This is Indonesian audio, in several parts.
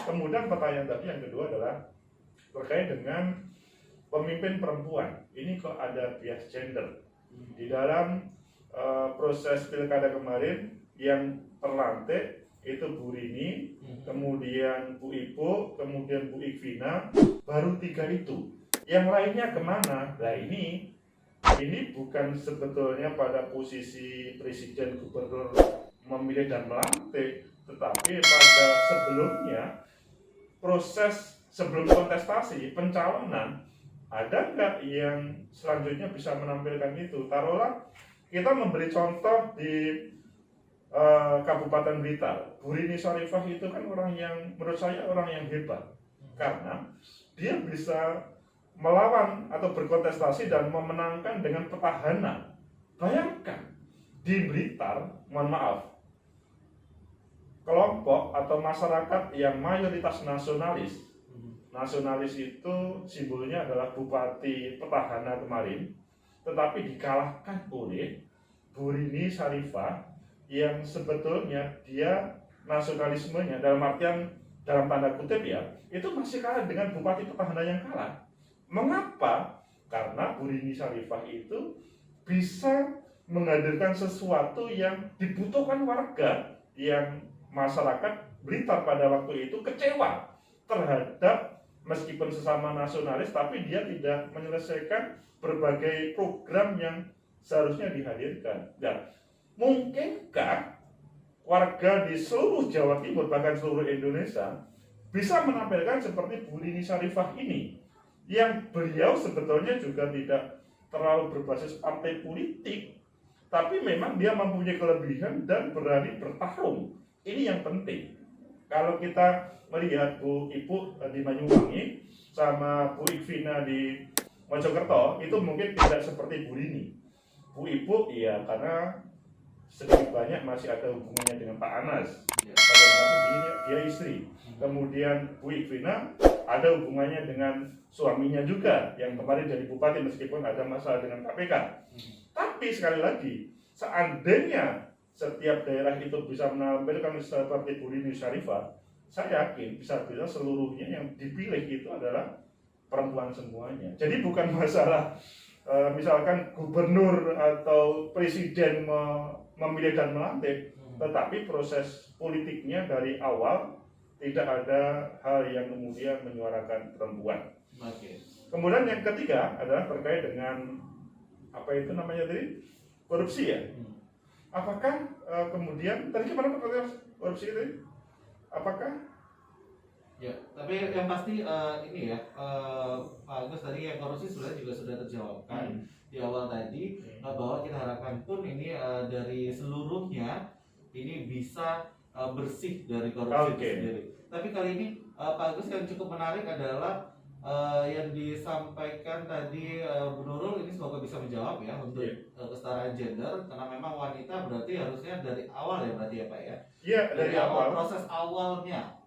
Kemudian pertanyaan tadi yang kedua adalah terkait dengan pemimpin perempuan. Ini kok ada bias gender di dalam proses pilkada kemarin yang terlantik itu Bu Rini, kemudian Bu Ipo, kemudian Bu Ikvina, baru 3 itu. Yang lainnya kemana? Nah ini bukan sebetulnya pada posisi presiden gubernur memilih dan melantik, tetapi pada sebelumnya proses sebelum kontestasi pencalonan ada nggak yang selanjutnya bisa menampilkan itu. Taruhlah kita memberi contoh di Kabupaten Blitar. Bu Rini Syarifah itu kan orang yang menurut saya orang yang hebat karena dia bisa melawan atau berkontestasi dan memenangkan dengan petahana. Bayangkan di Blitar, mohon maaf, kelompok atau masyarakat yang mayoritas nasionalis. Nasionalis itu simbolnya adalah bupati petahana kemarin, tetapi dikalahkan oleh Bu Rini Syarifah yang sebetulnya dia nasionalismenya dalam artian dalam tanda kutip ya, itu masih kalah dengan bupati petahana yang kalah. Mengapa? Karena Bu Rini Syarifah itu bisa menghadirkan sesuatu yang dibutuhkan warga, yang masyarakat Blitar pada waktu itu kecewa terhadap meskipun sesama nasionalis, tapi dia tidak menyelesaikan berbagai program yang seharusnya dihadirkan. Dan mungkinkah warga di seluruh Jawa Timur, bahkan seluruh Indonesia, bisa menampilkan seperti Bu Rini Syarifah ini, yang beliau sebetulnya juga tidak terlalu berbasis partai politik, tapi memang dia mempunyai kelebihan dan berani bertarung. Ini yang penting. Kalau kita melihat Bu Ibu di Banyuwangi sama Bu Ikvina di Mojokerto, itu mungkin tidak seperti Bu Rini. Bu Ibu ya karena sedikit banyak masih ada hubungannya dengan Pak Anas. Bagaimanapun dia istri. Kemudian Bu Ikvina ada hubungannya dengan suaminya juga yang kemarin jadi bupati meskipun ada masalah dengan KPK. Tapi sekali lagi, seandainya setiap daerah itu bisa menampilkan seperti Bu Rini Syarifah, saya yakin bisa-bisa seluruhnya yang dipilih itu adalah perempuan semuanya. Jadi bukan masalah misalkan gubernur atau presiden memilih dan melantik, tetapi proses politiknya dari awal tidak ada hal yang kemudian menyuarakan perempuan. Kemudian yang ketiga adalah terkait dengan apa itu namanya tadi, korupsi ya. Apakah kemudian tadi gimana pertanyaan korupsi tadi? Apakah? Ya, tapi yang pasti ini ya, Pak Agus tadi yang korupsi sebenarnya juga sudah terjawabkan di awal tadi bahwa kita harapkan pun ini dari seluruhnya ini bisa bersih dari korupsi itu sendiri. Tapi kali ini Pak Agus yang cukup menarik adalah yang disampaikan tadi Bu Nurul ini semoga bisa menjawab ya untuk kesetaraan gender, karena memang wanita berarti harusnya dari awal ya berarti ya Pak ya? Iya, dari awal. Proses awalnya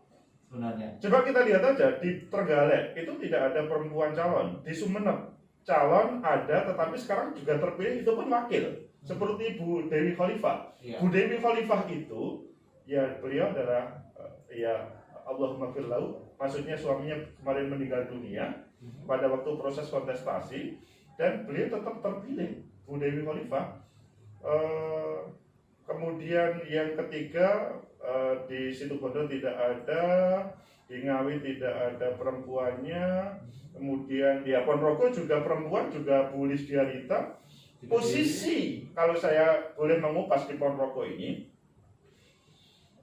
sebenarnya. Coba kita lihat aja di Trenggalek itu tidak ada perempuan calon. Di Sumeneb calon ada, tetapi sekarang juga terpilih itu pun wakil. Seperti Bu Dewi Khalifah. Bu Dewi Khalifah itu ya beliau adalah ya Allahumma firlahu, maksudnya suaminya kemarin meninggal dunia pada waktu proses kontestasi dan beliau tetap terpilih, Bu Dewi Khalifah. Kemudian yang ketiga di Situbondo tidak ada, di Ngawi tidak ada perempuannya. Kemudian di Ponorogo juga perempuan, juga Bu Lisdiarita. Posisi kalau saya boleh mengupas di Ponorogo ini,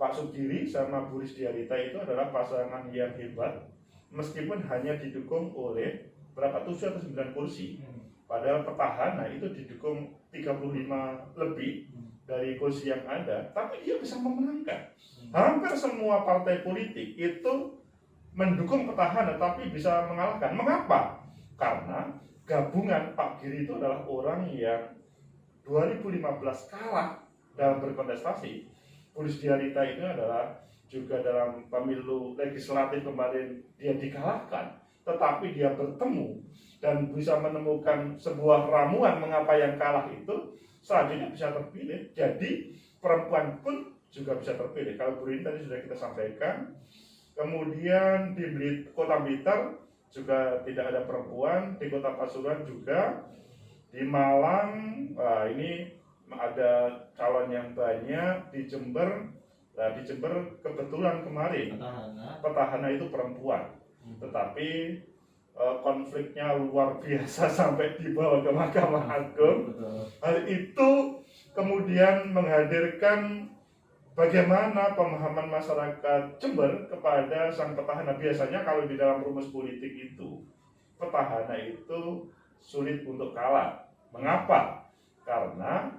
Pak Sugiri sama Bu Lisdiarita itu adalah pasangan yang hebat, meskipun hanya didukung oleh berapa 7 atau 9 kursi. Padahal petahana itu didukung 35 lebih dari kursi yang ada, tapi dia bisa memenangkan. Hampir semua partai politik itu mendukung petahana tapi bisa mengalahkan. Mengapa? Karena gabungan Pak Giri itu adalah orang yang 2015 kalah dalam berkontestasi. Bu Lisdiarita ini adalah juga dalam pemilu legislatif kemarin dia dikalahkan, tetapi dia bertemu dan bisa menemukan sebuah ramuan mengapa yang kalah itu selanjutnya bisa terpilih. Jadi perempuan pun juga bisa terpilih. Kalau Bu Rini tadi sudah kita sampaikan, Kemudian di Kota Blitar juga tidak ada perempuan, di Kota Pasuruan juga, di Malang ini ada calon yang banyak, di Jember. Nah, di Jember kebetulan kemarin petahana itu perempuan, tetapi konfliknya luar biasa sampai dibawa ke Mahkamah Agung. Hal itu kemudian menghadirkan bagaimana pemahaman masyarakat Jember kepada sang petahana. Biasanya kalau di dalam rumus politik itu, petahana itu sulit untuk kalah. Mengapa? Karena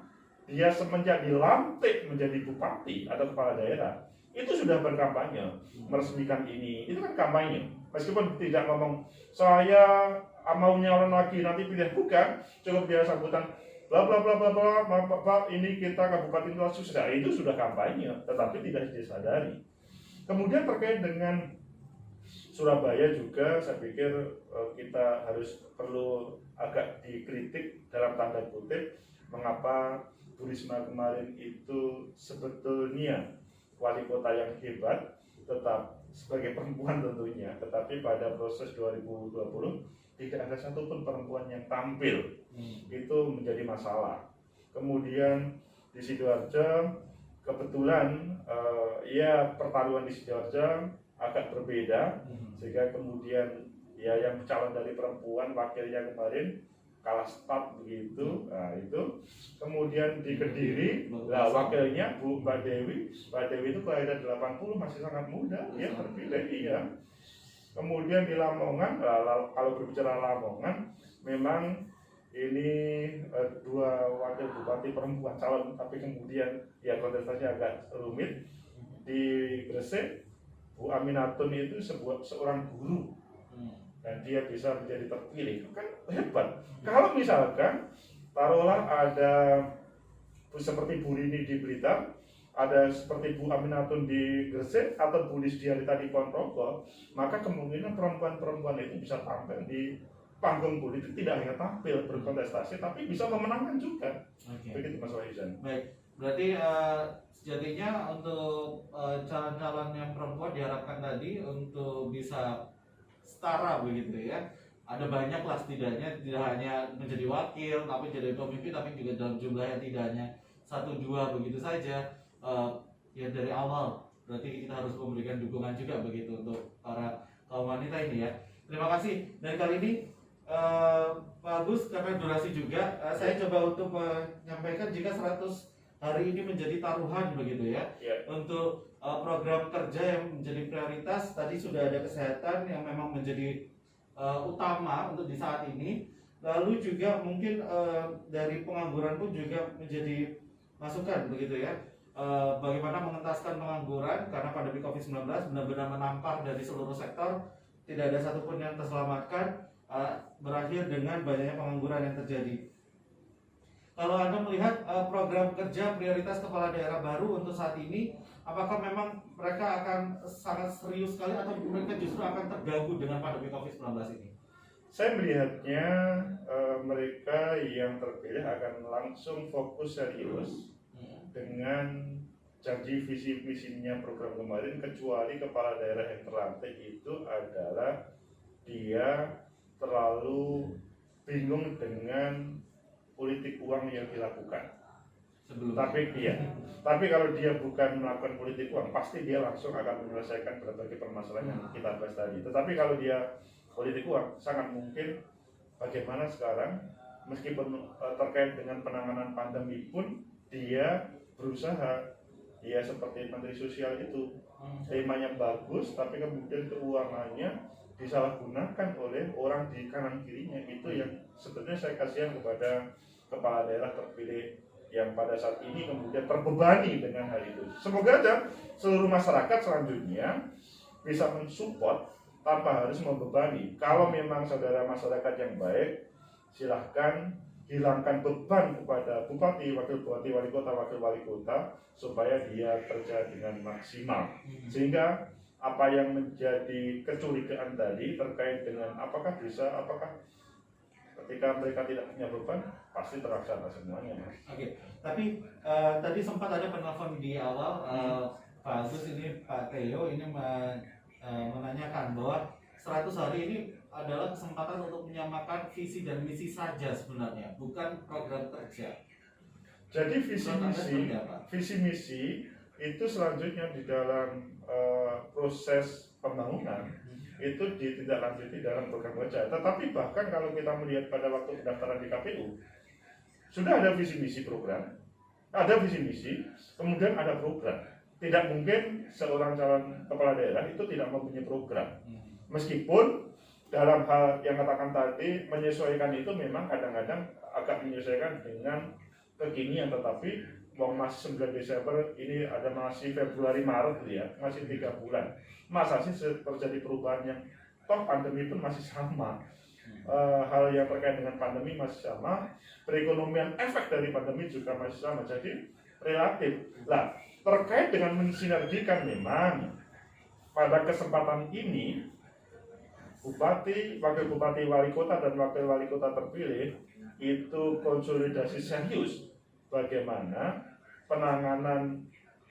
dia semenjak dilantik menjadi bupati atau kepala daerah, itu sudah berkampanye, meresmikan ini. Itu kan kampanye. Meskipun tidak ngomong, saya mau nyalon lagi, nanti pilih, bukan. Cukup dia sambutan, bla bla bla bla bla, Pak, ini kita Kabupaten Lasu, itu sudah kampanye, tetapi tidak disadari. Kemudian terkait dengan Surabaya juga, saya pikir kita harus perlu agak dikritik dalam tanda kutip, mengapa Bu Risma kemarin itu sebetulnya wali kota yang hebat, tetap sebagai perempuan tentunya, tetapi pada proses 2020 tidak ada satupun perempuan yang tampil. Itu menjadi masalah. Kemudian di Sidoarjo kebetulan ya pertarungan di Sidoarjo agak berbeda, sehingga kemudian ya yang calon dari perempuan wakilnya kemarin kalah start begitu. Nah itu kemudian di Kediri, nah wakilnya Mbak Dewi itu kelahiran 80, masih sangat muda, dia terpilih. Iya. Kemudian di Lamongan, kalau berbicara Lamongan, memang ini dua wakil bupati perempuan calon, tapi kemudian ya kontestasinya agak rumit. Di Gresik, Bu Aminatun itu seorang guru, dan dia bisa menjadi terpilih, kan hebat. Kalau misalkan taruhlah ada seperti Bu Rini di Blitar, ada seperti Bu Aminatun di Gresik, atau Bu Lisdiarita di Ponorogo, maka kemungkinan perempuan-perempuan itu bisa tampil di panggung politik, tidak hanya tampil berkontestasi, tapi bisa memenangkan juga. Begitu Mas Wahizan. Baik, berarti sejatinya untuk calon-calon yang perempuan diharapkan tadi untuk bisa setara begitu ya. Ada banyak lah setidaknya, tidak hanya menjadi wakil tapi jadi pemimpin, tapi juga dalam jumlah yang tidak hanya 1-2 begitu saja. Ya dari awal berarti kita harus memberikan dukungan juga begitu untuk para kaum wanita ini ya. Terima kasih. Dan kali ini Pak Agus, karena durasi juga, saya coba untuk menyampaikan jika 100 hari ini menjadi taruhan begitu ya, untuk program kerja yang menjadi prioritas. Tadi sudah ada kesehatan yang memang menjadi utama untuk di saat ini. Lalu juga mungkin dari pengangguran pun juga menjadi masukan begitu ya. Bagaimana mengentaskan pengangguran, karena pandemi COVID-19 benar-benar menampar dari seluruh sektor, tidak ada satupun yang terselamatkan, berakhir dengan banyaknya pengangguran yang terjadi. Kalau Anda melihat program kerja prioritas kepala daerah baru untuk saat ini, apakah memang mereka akan sangat serius sekali atau mereka justru akan terganggu dengan pandemi COVID-19 ini? Saya melihatnya mereka yang terpilih akan langsung fokus serius dengan janji visi misinya program kemarin, kecuali kepala daerah yang terlantik itu adalah dia terlalu bingung dengan politik uang yang dilakukan. Tapi kalau dia bukan melakukan politik uang, pasti dia langsung akan menyelesaikan berbagai permasalahan yang kita bahas tadi. Tetapi kalau dia politik uang, sangat mungkin bagaimana sekarang, meskipun terkait dengan penanganan pandemi pun dia berusaha, dia seperti Menteri Sosial itu, temanya bagus, tapi kemudian keuangannya disalahgunakan oleh orang di kanan kirinya. Itu yang sebetulnya saya kasihan kepada kepala daerah terpilih yang pada saat ini kemudian terbebani dengan hal itu. Semoga aja seluruh masyarakat selanjutnya bisa mensupport tanpa harus membebani. Kalau memang saudara masyarakat yang baik, silahkan hilangkan beban kepada bupati, wakil bupati, wali kota, wakil wali kota, supaya dia kerja dengan maksimal. Sehingga apa yang menjadi kecurigaan tadi terkait dengan apakah bisa, apakah ketika mereka tidak punya beban, pasti terlaksana semuanya. Oke. Tapi tadi sempat ada penelpon di awal, Pak Agus ini, Pak Theo ini menanyakan bahwa 100 hari ini adalah kesempatan untuk menyamakan visi dan misi saja sebenarnya, bukan program kerja. Jadi visi Menurut Anda misi, seperti apa? visi misi itu selanjutnya di dalam proses pembangunan itu ditindaklanjuti dalam program kerja. Tetapi bahkan kalau kita melihat pada waktu pendaftaran di KPU, sudah ada visi misi program, ada visi misi, kemudian ada program. Tidak mungkin seorang calon kepala daerah itu tidak mempunyai program. Meskipun dalam hal yang katakan tadi menyesuaikan itu memang kadang-kadang agak menyesuaikan dengan kekinian, tetapi masih 9 Desember ini ada masih Februari Maret ya, masih 3 bulan. Masa sih terjadi perubahan yang toh pandemi pun masih sama. Hal yang terkait dengan pandemi masih sama, perekonomian efek dari pandemi juga masih sama, jadi relatif. Lah, terkait dengan mensinergikan memang pada kesempatan ini bupati, wakil bupati, wali kota dan wakil wali kota terpilih itu konsolidasi serius bagaimana penanganan.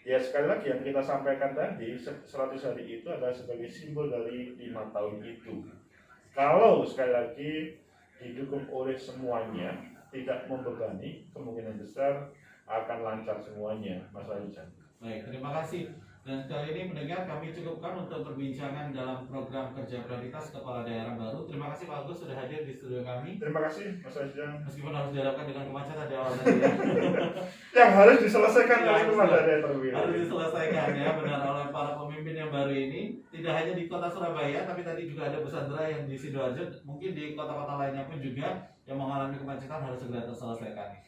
Ya sekali lagi yang kita sampaikan tadi 100 hari itu adalah sebagai simbol dari 5 tahun itu. Kalau sekali lagi didukung oleh semuanya, tidak membebani, kemungkinan besar akan lancar semuanya, Mas Rizal. Baik, terima kasih. Dan kali ini mendengar kami cukupkan untuk perbincangan dalam program kerja prioritas kepala daerah baru. Terima kasih Pak Agus sudah hadir di studio kami. Terima kasih Mas Rizal. Meskipun harus dihadapkan dengan kemacetan di awal tadi ya. Yang harus diselesaikan Ya, oleh kepala daerah harus terpilih. diselesaikan ya benar oleh para pemimpin yang baru ini. Tidak hanya di kota Surabaya, tapi tadi juga ada Busandra yang di Sidoarjo. Mungkin di kota-kota lainnya pun juga yang mengalami kemacetan harus segera terselesaikan.